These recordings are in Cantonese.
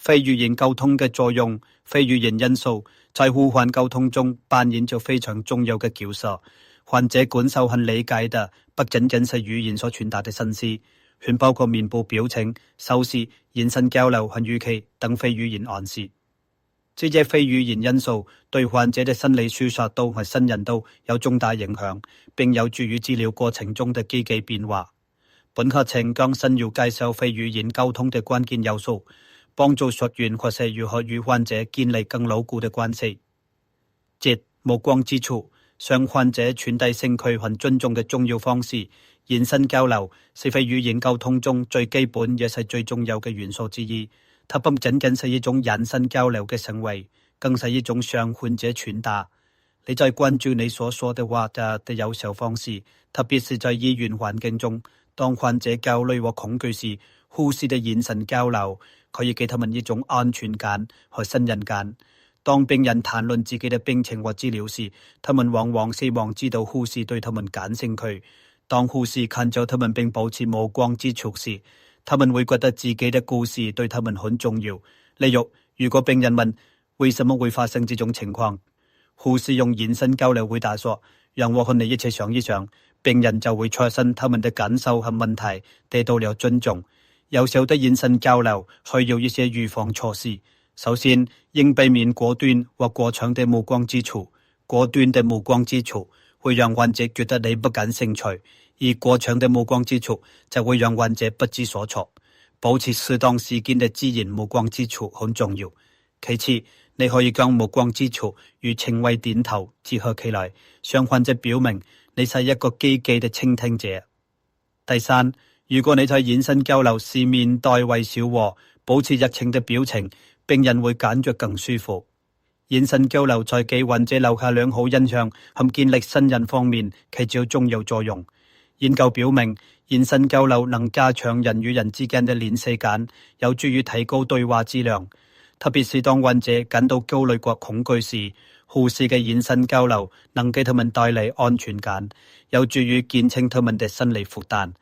非語言溝通嘅作用，非語言因素在呼喚溝通中扮演着非常重要嘅角色。患者感受和理解的不僅僅是語言所傳達的信息，還包括面部表情、手勢、眼神交流和語氣等非語言暗示。這些非語言因素對患者的心理抒發度和信任度有重大影響，並有助於治療過程中的積極變化。本課程更新要介紹非語言溝通的關鍵要素，幫助學員學習如何與患者建立更牢固的關係。即目光接觸，向患者傳遞興趣和尊重嘅重要方式。眼神交流是非語言溝通中最基本也是最重要嘅元素之一。它不僅僅是一種眼神交流嘅行為，更是一種向患者傳達你在關注你所說的話的有效方式。特別是在醫院環境中，當患者焦慮或恐懼時，護士的眼神交流可以給他們一種安全感和信任感。當病人談論自己的病情或資料時，他們往往希望知道護士對他們感興趣。當護士看着他們並保持目光接觸時，他們會覺得自己的故事對他們很重要。例如，如果病人問為什麼會發生這種情況，護士用眼神交流回答說，讓我和你一起想一想，病人就會確信他們的感受和問題得到了尊重。有效的眼神交流需要一些預防措施。首先，應避免過端或過長的目光接觸。過端的目光接觸會讓患者覺得你不感興趣，而過長的目光接觸就會讓患者不知所措。保持適當時間的自然目光接觸很重要。其次，你可以將目光接觸與稱謂點頭結合起來，向患者表明你是一個積極的傾聽者。第三，如果你在眼神交流時面帶微笑和保持熱情的表情，病人會感覺更舒服。眼神交流在給患者留下良好印象和建立信任方面起着重要作用。研究表明，眼神交流能加強人與人之間的聯繫感，有助於提高對話質量。特別是當患者感到焦慮或恐懼時，護士嘅眼神交流能給他們帶來安全感，有助於減輕他們的心理負擔。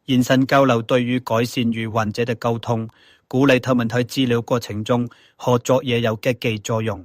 眼神交流對於改善與患者的溝通，鼓勵他們喺治療過程中合作也有積極作用。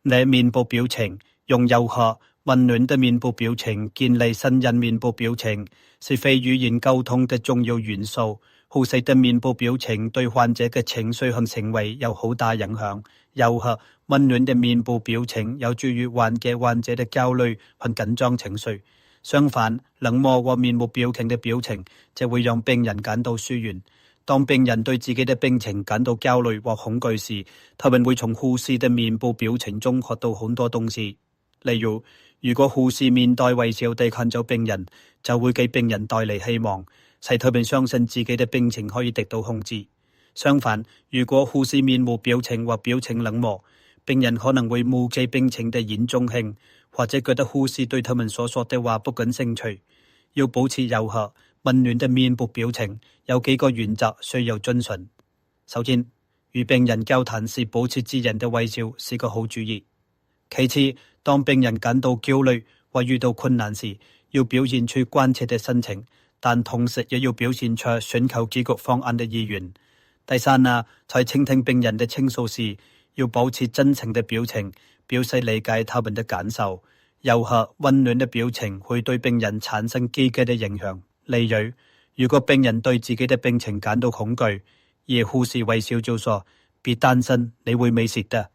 你面部表情，用柔和溫暖的面部表情建立信任。面部表情是非語言溝通的重要元素。護士的面部表情對患者嘅情緒和行為有好大影響。柔和溫暖的面部表情有助於緩解患者的焦慮和緊張情緒。相反，冷漠或面部表情的表情就會讓病人感到疏遠。當病人對自己的病情感到焦慮或恐懼時，他們會從護士的面部表情中學到很多東西。例如，如果護士面帶微笑地看着病人，就會給病人帶嚟希望，使他們相信自己的病情可以得到控制。相反，如果護士面部表情或表情冷漠，病人可能會誤解病情的嚴重性，或者覺得護士對他們所說的話不感興趣。要保持柔和溫暖的面部表情，有幾個原則需要遵循。首先，與病人交談時保持自然的微笑是個好主意。其次，當病人感到焦慮或遇到困難時，要表現出關切的心情，但同時也要表現出尋求解決方案的意願。第三，在傾聽病人的傾訴時，要保持真誠的表情，表示理解他們的感受。柔和溫暖的表情會對病人產生積極的影響。例如，如果病人對自己的病情感到恐懼，而護士微笑就說，別擔心，你會沒事的。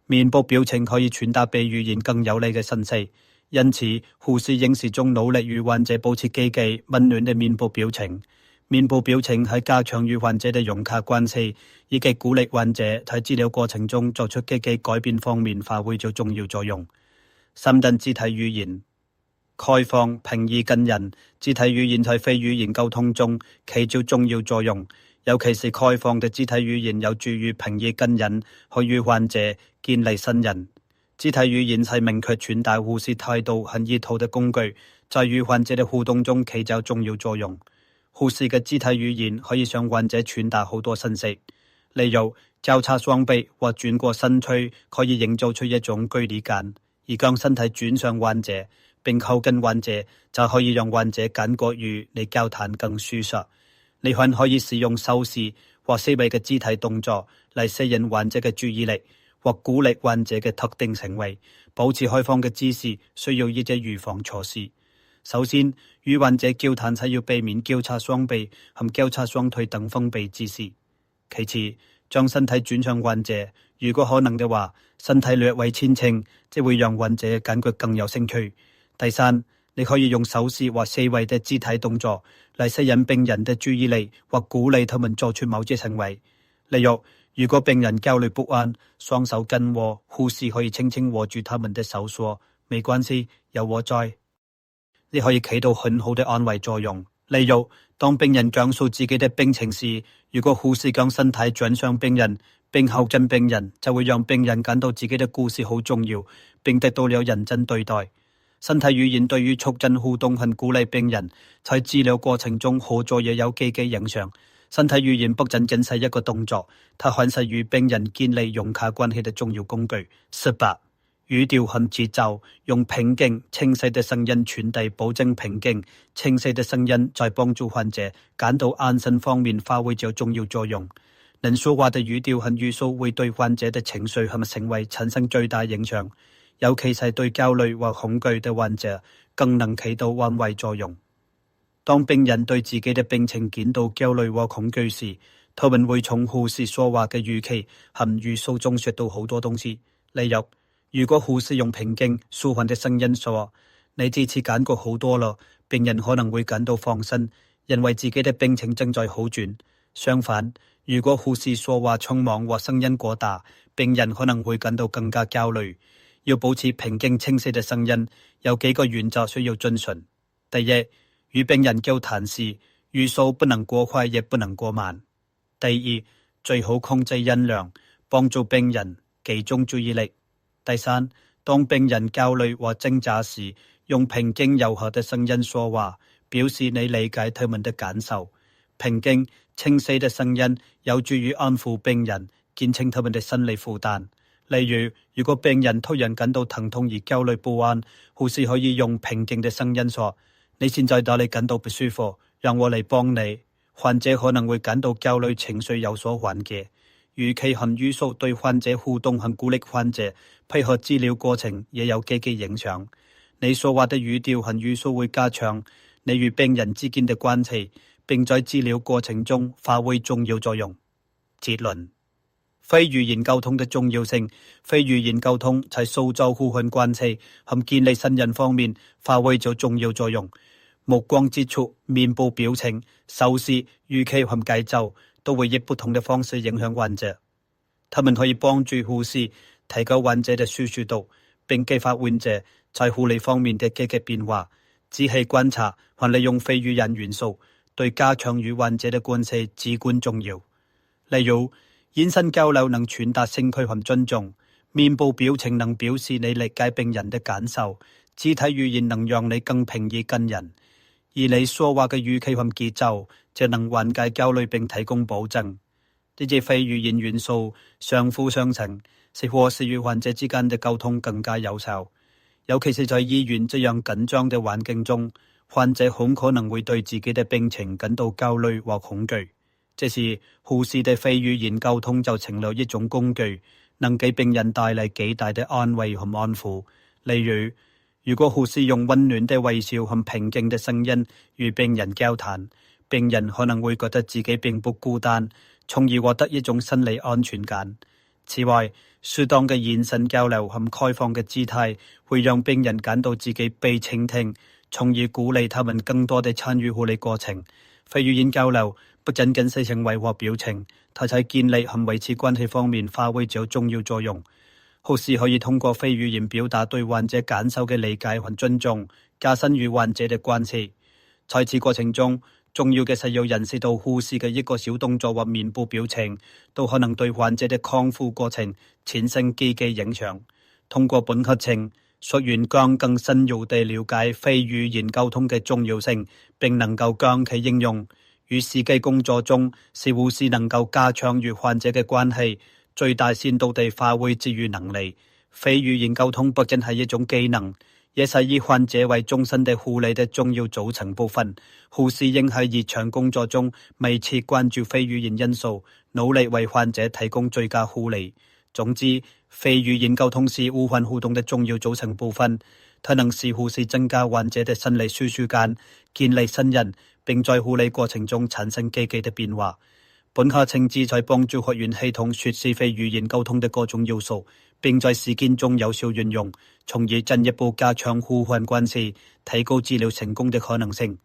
面部表情可以傳達比語言更有力嘅信息，因此護士應始終努力與患者保持積極溫暖的面部表情。面部表情喺加強與患者的融洽關係，以及鼓勵患者喺治療過程中作出積極改變方面發揮咗重要作用。深蹲肢體語言，開放、平易近人，肢體語言喺非語言溝通中起着重要作用，尤其是開放的肢體語言有助於平易近人，可與患者建立信任。肢體語言係明確傳達護士態度和意圖的工具，在與患者的互動中起着重要作用。護士嘅肢體語言可以向患者傳達好多信息，例如交叉雙臂或轉過身軀，可以營造出一種距離感，而將身體轉向患者並靠近患者，就可以讓患者感覺與你交談更舒適。你還可以使用手勢或細微嘅肢體動作嚟吸引患者嘅注意力，或鼓勵患者嘅特定行為。保持開放嘅姿勢需要一啲預防措施。首先，與患者交談時要避免交叉雙臂和交叉雙腿等封閉姿勢。其次，將身體轉向患者，如果可能嘅話，身體略為前傾，即會讓患者感覺更有興趣。第三，你可以用手勢或細微嘅肢體動作嚟吸引病人嘅注意力，或鼓勵他們做出某些行為。例如，如果病人焦慮不安，雙手緊握，護士可以輕輕握住他們的手說：沒關係，有我在。你可以起到很好的安慰作用。例如，當病人講述自己的病情時，如果護士將身體轉向病人，並靠近病人，就會讓病人感到自己的故事好重要，並得到了認真對待。身體語言對於促進互動和鼓勵病人在治療過程中合作也有積極影響。身體語言不僅僅是一個動作，它還是與病人建立融洽關係的重要工具。18. 語調和節奏，用平靜、清晰的聲音傳遞，保證平靜、清晰的聲音在幫助患者感到安心方面發揮着重要作用。能說話的語調和語速會對患者的情緒和行為產生最大影響，尤其是對焦慮或恐懼的患者，更能起到安慰作用。當病人對自己的病情感到焦慮或恐懼時，他們會從護士說話嘅語氣和語速中學到好多東西。例如，如果護士用平靜、舒緩的聲音說：你這次感覺好多了，病人可能會感到放心，認為自己的病情正在好轉。相反，如果護士說話匆忙或聲音過大，病人可能會感到更加焦慮。要保持平靜清晰的聲音，有幾個原則需要遵循。第一，與病人交談時，語速不能過快，也不能過慢。第二，最好控制音量，幫助病人集中注意力。第三，當病人焦慮或掙扎時，用平靜柔和的聲音說話，表示你理解他們的感受。平靜清晰的聲音有助於安撫病人，減輕他們的心理負擔。例如，如果病人突然感到疼痛而焦慮不安，護士可以用平靜的聲音說：你現在哪裡感到不舒服？讓我嚟幫你。患者可能會感到焦慮情緒有所緩解。語氣和語速對患者互動和鼓勵患者配合治療過程也有積極影響。你說話的語調和語速會加強你與病人之間的關係，並在治療過程中發揮重要作用。結論：非語言溝通的重要性。非語言溝通在塑造互換關係和建立信任方面發揮咗重要作用。目光接觸、面部表情、手勢、語氣和節奏都會以不同的方式影響患者。他們可以幫助護士提高患者的舒適度，並激發患者在護理方面的積極變化。仔細觀察和利用非語言元素，對加強與患者的關係至關重要。例如，眼神交流能傳達興趣和尊重，面部表情能表示你理解病人的感受，肢體語言能讓你更平易近人，而你說話嘅語氣和節奏就能緩解焦慮並提供保證。呢啲非語言元素相輔相成，使護士與患者之間的溝通更加有效。尤其是在醫院這樣緊張的環境中，患者很可能會對自己的病情感到焦慮或恐懼。這時，護士的非語言溝通就成了一種工具，能給病人帶來極大的安慰和安撫。例如，如果護士用溫暖的微笑和平靜的聲音與病人交談，病人可能會覺得自己並不孤單，從而獲得一種心理安全感。此外，適當嘅眼神交流和開放嘅姿態會讓病人感到自己被傾聽，從而鼓勵他們更多地參與護理過程。非語言交流不僅僅是行為或表情，它在建立和維持關係方面發揮咗重要作用。護士可以通過非語言表達對患者感受嘅理解和尊重，加深與患者的關係。在此過程中，重要嘅是要認識到護士嘅一個小動作或面部表情，都可能對患者的康復過程產生積極影響。通過本課程，學員將更深入地了解非語言溝通嘅重要性，並能夠將其應用於實際工作中，使護士能夠加強與患者嘅關係，最大限度地發揮治癒能力。非語言溝通不僅係一種技能，也是以患者為中心的護理的重要組成部分。護士應喺日常工作中密切關注非語言因素，努力為患者提供最佳護理。總之，非語言溝通是無患互動的重要組成部分，它能使護士增加患者的生理舒適感，建立信任，並在護理過程中產生積極的變化。本課程旨在幫助學員系統學習非語言溝通的各種要素，並在實踐中有效運用，從而進一步加強互患關係，提高治療成功的可能性。